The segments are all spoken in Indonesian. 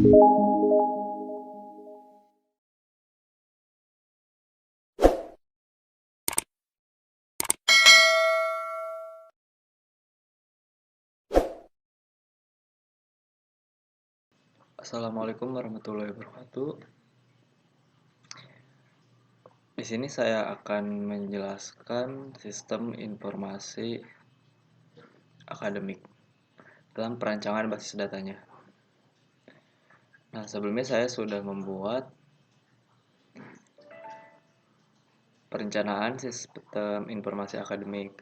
Assalamualaikum warahmatullahi wabarakatuh. Di sini saya akan menjelaskan sistem informasi akademik dalam perancangan basis datanya. Nah, sebelumnya saya sudah membuat perencanaan sistem informasi akademik.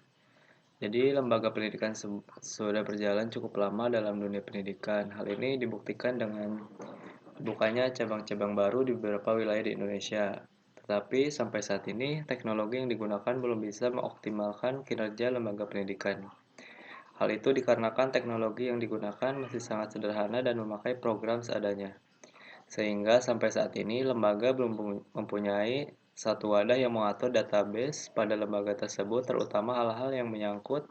Jadi, lembaga pendidikan sudah berjalan cukup lama dalam dunia pendidikan. Hal ini dibuktikan dengan bukanya cabang-cabang baru di beberapa wilayah di Indonesia. Tetapi sampai saat ini, teknologi yang digunakan belum bisa mengoptimalkan kinerja lembaga pendidikan. Hal itu dikarenakan teknologi yang digunakan masih sangat sederhana dan memakai program seadanya. Sehingga sampai saat ini, lembaga belum mempunyai satu wadah yang mengatur database pada lembaga tersebut, terutama hal-hal yang menyangkut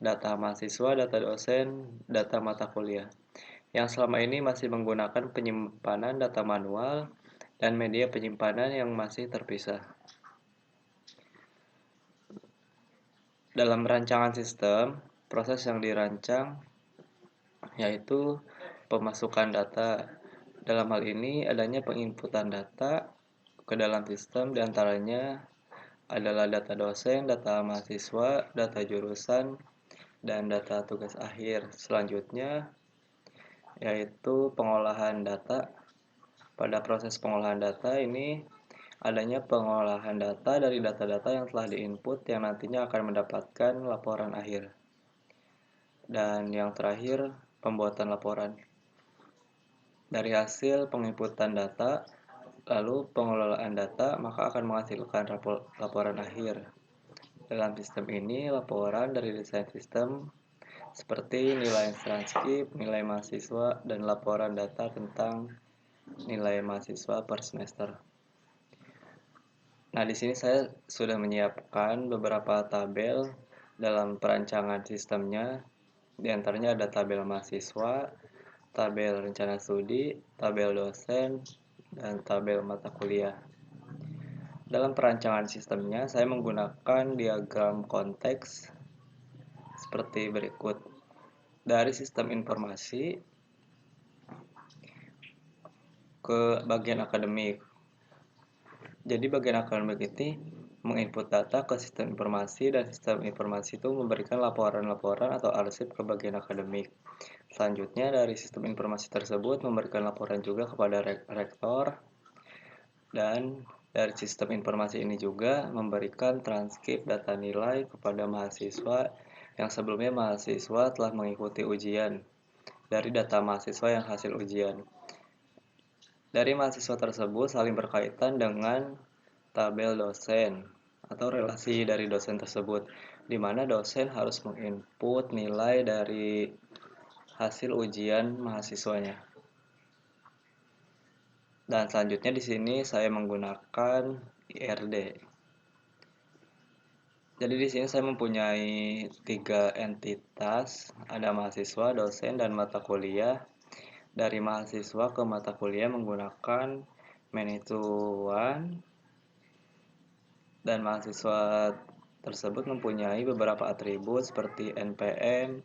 data mahasiswa, data dosen, data mata kuliah, yang selama ini masih menggunakan penyimpanan data manual dan media penyimpanan yang masih terpisah. Dalam rancangan sistem, proses yang dirancang yaitu pemasukan data. Dalam hal ini, adanya penginputan data ke dalam sistem, diantaranya adalah data dosen, data mahasiswa, data jurusan, dan data tugas akhir. Selanjutnya, yaitu pengolahan data. Pada proses pengolahan data ini, adanya pengolahan data dari data-data yang telah diinput yang nantinya akan mendapatkan laporan akhir. Dan yang terakhir, pembuatan laporan. Dari hasil penginputan data, lalu pengelolaan data, maka akan menghasilkan laporan akhir. Dalam sistem ini, laporan dari desain sistem seperti nilai transkrip, nilai mahasiswa, dan laporan data tentang nilai mahasiswa per semester. Nah, di sini saya sudah menyiapkan beberapa tabel dalam perancangan sistemnya. Di antaranya ada tabel mahasiswa, tabel rencana studi, tabel dosen, dan tabel mata kuliah. Dalam perancangan sistemnya, saya menggunakan diagram konteks seperti berikut. Dari sistem informasi ke bagian akademik. Jadi bagian akademik ini menginput data ke sistem informasi, dan sistem informasi itu memberikan laporan-laporan atau arsip ke bagian akademik. Selanjutnya, dari sistem informasi tersebut memberikan laporan juga kepada rektor, dan dari sistem informasi ini juga memberikan transkrip data nilai kepada mahasiswa yang sebelumnya mahasiswa telah mengikuti ujian dari data mahasiswa yang hasil ujian. Dari mahasiswa tersebut saling berkaitan dengan tabel dosen atau relasi dari dosen tersebut, di mana dosen harus menginput nilai dari hasil ujian mahasiswanya. Dan selanjutnya di sini saya menggunakan IRD. Jadi di sini saya mempunyai 3 entitas, ada mahasiswa, dosen, dan mata kuliah. Dari mahasiswa ke mata kuliah menggunakan Manituan, dan mahasiswa tersebut mempunyai beberapa atribut seperti NPM,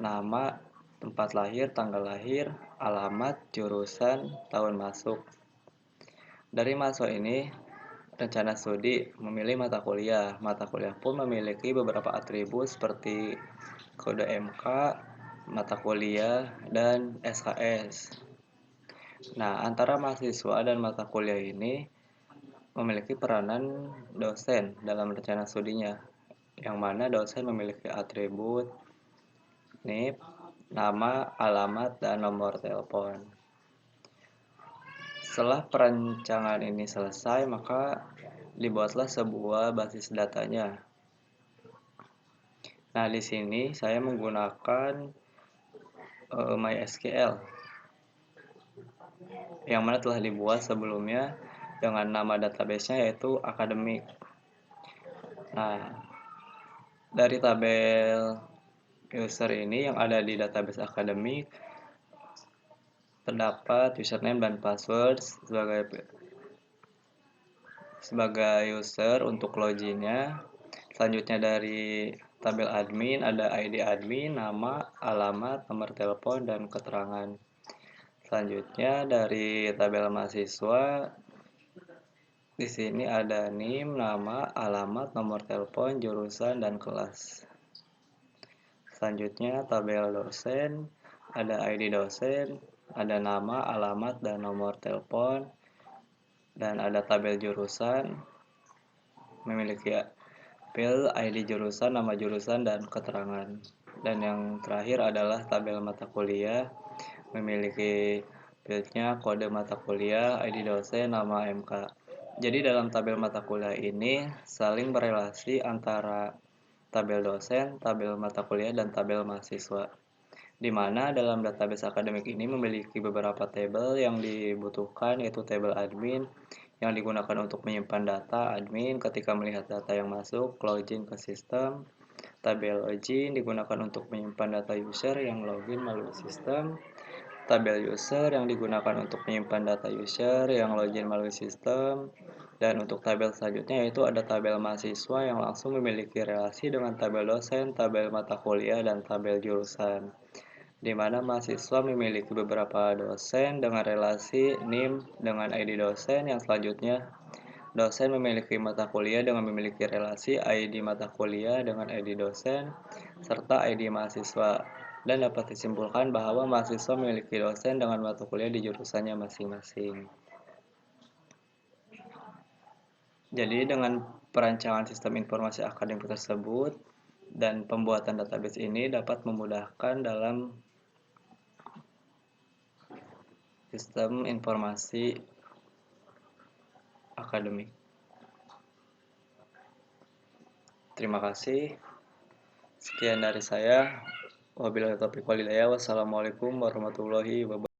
nama, tempat lahir, tanggal lahir, alamat, jurusan, tahun masuk. Dari mahasiswa ini, rencana studi memilih mata kuliah. Mata kuliah pun memiliki beberapa atribut seperti kode MK, mata kuliah, dan SKS. Nah, antara mahasiswa dan mata kuliah ini memiliki peranan dosen dalam rencana studinya, yang mana dosen memiliki atribut NIP, nama, alamat, dan nomor telepon. Setelah perancangan ini selesai, maka dibuatlah sebuah basis datanya. Nah, di sini saya menggunakan MySQL yang mana telah dibuat sebelumnya dengan nama database-nya yaitu akademik. Nah, dari tabel user ini yang ada di database akademik, terdapat username dan password sebagai user untuk loginnya. Selanjutnya dari tabel admin ada ID admin, nama, alamat, nomor telepon, dan keterangan. Selanjutnya dari tabel mahasiswa, di sini ada NIM, nama, alamat, nomor telepon, jurusan, dan kelas. Selanjutnya tabel dosen, ada ID dosen, ada nama, alamat, dan nomor telepon, dan ada tabel jurusan, memiliki tabel ID jurusan, nama jurusan, dan keterangan. Dan yang terakhir adalah tabel mata kuliah, memiliki fieldnya kode mata kuliah, ID dosen, nama MK. Jadi dalam tabel mata kuliah ini saling berelasi antara tabel dosen, tabel mata kuliah, dan tabel mahasiswa. Di mana dalam database akademik ini memiliki beberapa tabel yang dibutuhkan, yaitu tabel admin yang digunakan untuk menyimpan data admin ketika melihat data yang masuk, login ke sistem. Tabel login digunakan untuk menyimpan data user yang login melalui sistem. Tabel user yang digunakan untuk menyimpan data user yang login melalui sistem. Dan untuk tabel selanjutnya yaitu ada tabel mahasiswa yang langsung memiliki relasi dengan tabel dosen, tabel mata kuliah, dan tabel jurusan, di mana mahasiswa memiliki beberapa dosen dengan relasi NIM dengan ID dosen. Yang selanjutnya, dosen memiliki mata kuliah dengan memiliki relasi ID mata kuliah dengan ID dosen, serta ID mahasiswa. Dan dapat disimpulkan bahwa mahasiswa memiliki dosen dengan mata kuliah di jurusannya masing-masing. Jadi dengan perancangan sistem informasi akademik tersebut dan pembuatan database ini dapat memudahkan dalam sistem informasi akademik. Terima kasih. Sekian dari saya. Wabillahi taufiq wal hidayah. Wassalamualaikum warahmatullahi wabarakatuh.